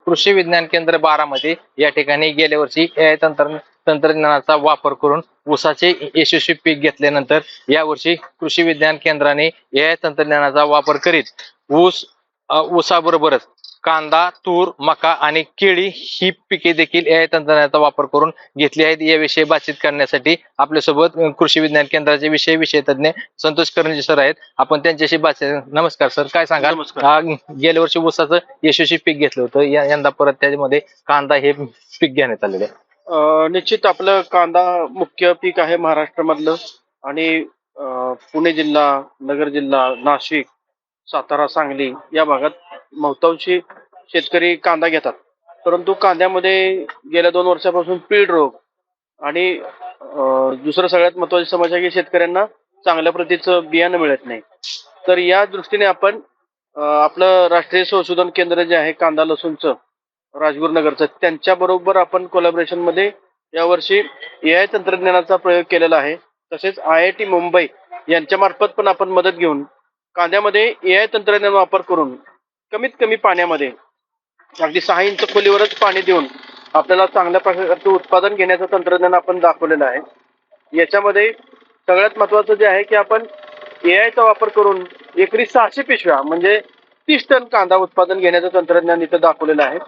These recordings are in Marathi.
कृषी विज्ञान केंद्र बारामती या ठिकाणी गेल्या वर्षी AI तंत्रज्ञानाचा वापर करून ऊसाचे यशस्वी पीक घेतल्यानंतर यावर्षी कृषी विज्ञान केंद्राने AI तंत्रज्ञानाचा वापर करीत ऊसाबरोबरच कांदा, तूर, मका आणि केळी ही पिके देखील AI तंत्रज्ञानाचा वापर करून घेतली आहेत। याविषयी बातचीत करण्यासाठी आपल्यासोबत कृषी विज्ञान केंद्राचे विषय तज्ञ संतोष करंजे सर आहेत। आपण त्यांच्याशी बातचीत। नमस्कार सर, काय सांगाल? गेल्या वर्षी ऊसाचं यशस्वी पीक घेतलं होतं, यंदा परत त्यामध्ये कांदा हे पीक घेण्यात आलेलं आहे। निश्चित आपलं कांदा मुख्य पीक आहे महाराष्ट्रामधलं आणि पुणे जिल्हा, नगर जिल्हा, नाशिक, सातारा, सांगली या भागात बहुतांशी शेतकरी कांदा घेतात। परंतु कांद्यामध्ये गेल्या 2 वर्षापासून पीड रोग आणि दुसरं सगळ्यात महत्त्वाची समस्या आहे की शेतकऱ्यांना चांगल्या प्रतीचं बियाणं मिळत नाही। तर या दृष्टीने आपण आपलं राष्ट्रीय संशोधन केंद्र जे आहे कांदा लसूणचं राजगुरुनगरचं, त्यांच्याबरोबर आपण कोलॅबोरेशन मध्ये यावर्षी AI तंत्रज्ञानाचा प्रयोग केलेला आहे। तसेच IIT मुंबई यांच्या मार्फत पण आपण मदत घेऊन कांद्यामध्ये AI तंत्रज्ञान वापर करून कमीत कमी पाण्यामध्ये अगदी 6 इंच खोलीवरच पाणी देऊन आपल्याला चांगल्या प्रकारचं उत्पादन घेण्याचं तंत्रज्ञान आपण दाखवलेलं आहे। याच्यामध्ये सगळ्यात महत्त्वाचं जे आहे की आपण AI चा वापर करून एकरी 600 पिशव्या म्हणजे 30 टन कांदा उत्पादन घेण्याचं तंत्रज्ञान इथं दाखवलेलं आहे।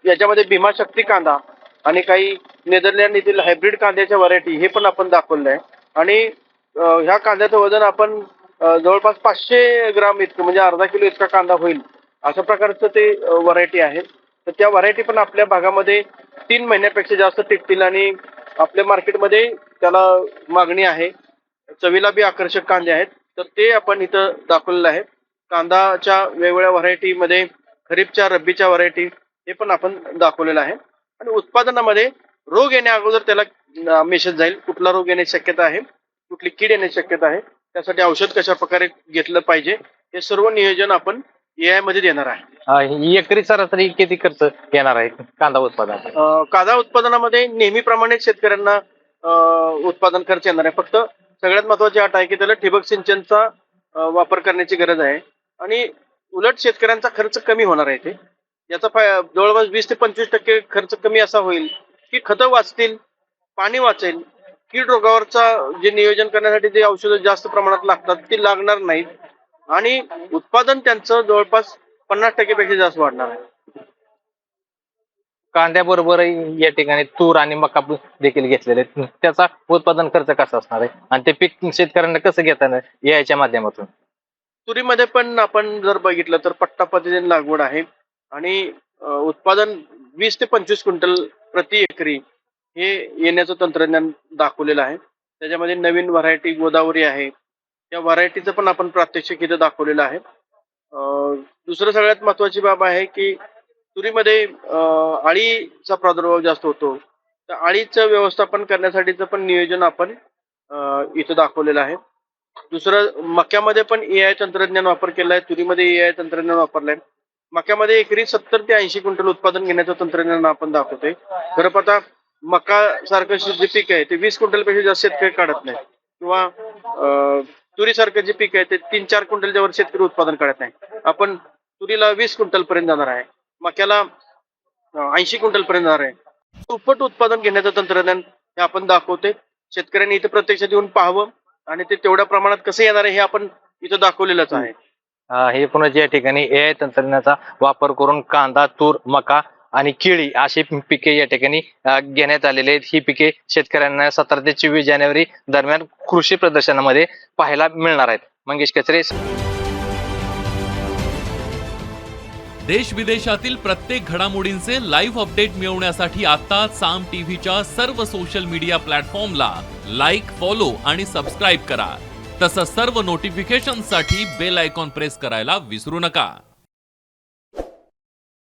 याच्यामध्ये भीमाशक्ती कांदा आणि काही नेदरलँड येथील हायब्रिड कांद्याच्या व्हरायटी हे पण आपण दाखवलं आहे। आणि ह्या कांद्याचं वजन आपण जवळपास 500 ग्राम इतकं म्हणजे अर्धा किलो इतका कांदा होईल अशा प्रकारचं ते व्हरायटी आहे। तर त्या व्हरायटी पण आपल्या भागामध्ये 3 महिन्यापेक्षा जास्त टिकतील आणि आपल्या मार्केटमध्ये त्याला मागणी आहे। चवीला बी आकर्षक कांदे आहेत, तर ते आपण इथं दाखवलेलं आहे। कांदाच्या वेगवेगळ्या व्हरायटीमध्ये खरीपच्या, रब्बीच्या व्हरायटी हे पण आपण दाखवलेलं आहे। आणि उत्पादनामध्ये रोग येण्या अगोदर त्याला मेसेज जाईल कुठला रोग येण्याची शक्यता आहे, कुठली कीड येण्याची शक्यता आहे, त्यासाठी औषध कशा प्रकारे घेतलं पाहिजे हे सर्व नियोजन आपण AI मध्ये देणार आहे। एकरी सरासरी किती खर्च येणार आहे कांदा उत्पादनात? कांदा उत्पादनामध्ये नेहमीप्रमाणे शेतकऱ्यांना उत्पादन खर्च येणार आहे। फक्त सगळ्यात महत्त्वाची अट आहे की त्याला ठिबक सिंचनचा वापर करण्याची गरज आहे आणि उलट शेतकऱ्यांचा खर्च कमी होणार आहे। ते याचा जवळपास 20 ते 25% खर्च कमी असा होईल की खतं वाचतील, पाणी वाचेल, कीड रोगावरचा जे नियोजन करण्यासाठी जे औषधं जास्त प्रमाणात लागतात ती लागणार नाहीत आणि उत्पादन त्यांचं जवळपास 50% पेक्षा जास्त वाढणार आहे। कांद्याबरोबर या ठिकाणी तूर आणि मका देखील घेतलेले आहेत, त्याचा उत्पादन खर्च कसा असणार आहे आणि ते पीक शेतकऱ्यांना कसं घेता येईल याच्या माध्यमातून? तुरीमध्ये पण आपण जर बघितलं तर पट्टा पद्धतीने लागवड आहे आणि उत्पादन 20 ते 25 क्विंटल प्रति एकरी हे येण्याचं तंत्रज्ञान दाखवलेलं आहे। त्याच्यामध्ये नवीन व्हरायटी गोदावरी आहे, त्या व्हरायटीचं पण आपण प्रात्यक्षिक इथं दाखवलेलं आहे। दुसरं सगळ्यात महत्त्वाची बाब आहे की तुरीमध्ये अळीचा प्रादुर्भाव जास्त होतो, तर अळीचं व्यवस्थापन करण्यासाठीचं पण नियोजन आपण इथं दाखवलेलं आहे। दुसरं मक्यामध्ये पण AI तंत्रज्ञान वापर केला आहे, तुरीमध्ये AI तंत्रज्ञान वापरलंय। मक्यामध्ये एकरी 70 ते 80 क्विंटल उत्पादन घेण्याचं तंत्रज्ञान आपण दाखवतोय। खरं पाहता मका सारखं जे पीक आहे ते 20 क्विंटल पेक्षा जास्त शेतकरी काढत नाही किंवा तुरीसारखं जे पीक आहे ते 3-4 क्विंटलच्या वर शेतकरी उत्पादन काढत नाही। आपण तुरीला 20 क्विंटल पर्यंत जाणार आहे, मक्याला 80 क्विंटल पर्यंत जाणार आहे। दुप्पट उत्पादन घेण्याचं तंत्रज्ञान हे आपण दाखवतोय। शेतकऱ्यांनी इथं प्रत्यक्षात येऊन पाहावं आणि ते तेवढ्या प्रमाणात कसं येणार आहे हे आपण इथं दाखवलेलंच आहे। हे पुन्हा या ठिकाणी AI तंत्रज्ञानाचा वापर करून कांदा, तूर, मका आणि केळी अशी पिके या ठिकाणी घेण्यात आलेली आहेत। ही पिके शेतकऱ्यांना 17 ते 24 जानेवारी दरम्यान कृषी प्रदर्शनामध्ये पाहायला मिळणार आहेत। मंगेश कचरे। देश विदेशातील प्रत्येक घडामोडींचे लाईव्ह अपडेट मिळवण्यासाठी आता साम टीव्हीच्या सर्व सोशल मीडिया प्लॅटफॉर्मला लाईक, फॉलो आणि सबस्क्राईब करा। तसंच सर्व नोटिफिकेशनसाठी बेल आयकॉन प्रेस करायला विसरू नका।